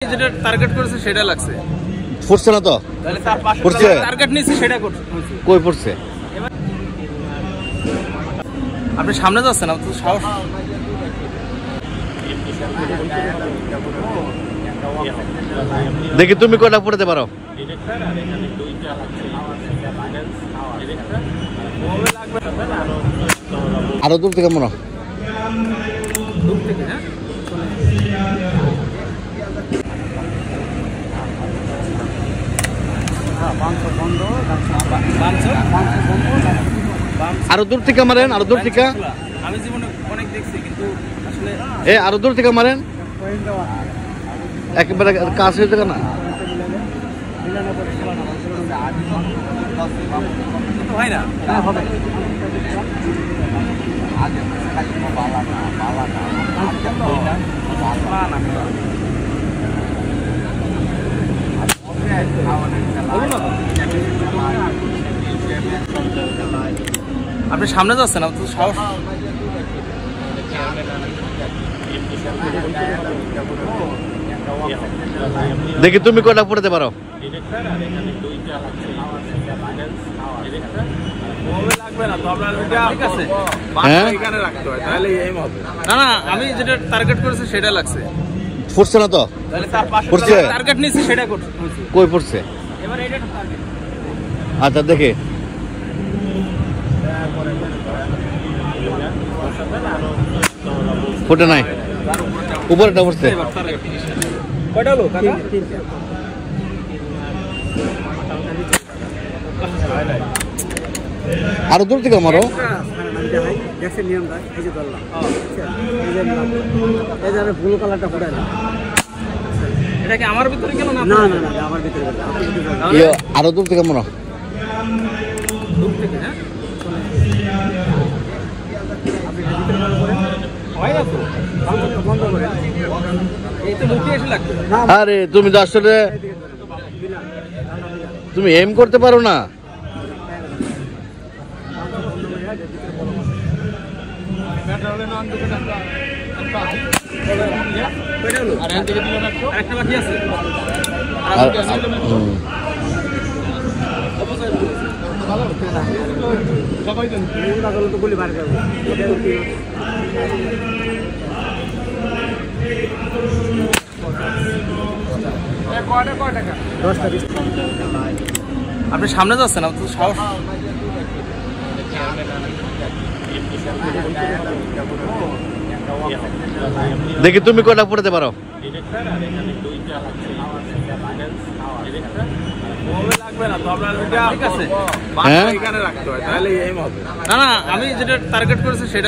যেটা টার্গেট করেছে সেটা লাগছে, পড়ছে না তো? তাহলে তার পাশে পড়ছে, টার্গেট নিয়েছে সেটা করছে। কই পড়ছে? আপনি সামনে যাচ্ছেন না তো সাহস। দেখি তুমি কয়টা পড়তে পারো। আরো দূর থেকে মনে দূর থেকে, হ্যাঁ আরো দূর থেকে মারেন, আরো দূর থেকে। আমি জীবনে অনেক দেখছি কিন্তু আসলে আরো দূর থেকে মারেন, একেবারে কাজ হয়ে যাবে না। হয় না। আপনি সামনে যাচ্ছেন না তো সাহস। দেখি তুমি কয়টা পড়তে পারো। না না, আমি যেটা টার্গেট করেছি সেটা লাগছে, পড়ছে না তো? তাহলে তার পাশে পড়ছে, টার্গেট নিয়েছে সেটা করছে। কই পড়ছে? এবার এটা টার্গেট। আচ্ছা দেখি। ফুটে নাই, উপরেটা পড়ছে। কয়টা হলো কাকা? আরো দূর থেকে মারো। এটা কি আমার ভিতরে কেন না? না না না, আমার ভিতরে আরো দূর থেকে মারো। দূর থেকে, হ্যাঁ হয় না তো, বন্ধ করে। এই তো লুকিয়ে এসে লাগবে। আরে তুমি তো আসলে তুমি এম করতে পারো না। আরেকটা বাকি আছে। তো গুলি বার করবো। 10টা 20। আপনি সামনে যাচ্ছেন না তো সাহস। দেখি তুমি কয়টা পড়তে পারো। হ্যাঁ এখানে রাখতে হয়, তাহলে না না, আমি যেটা টার্গেট করেছি সেটা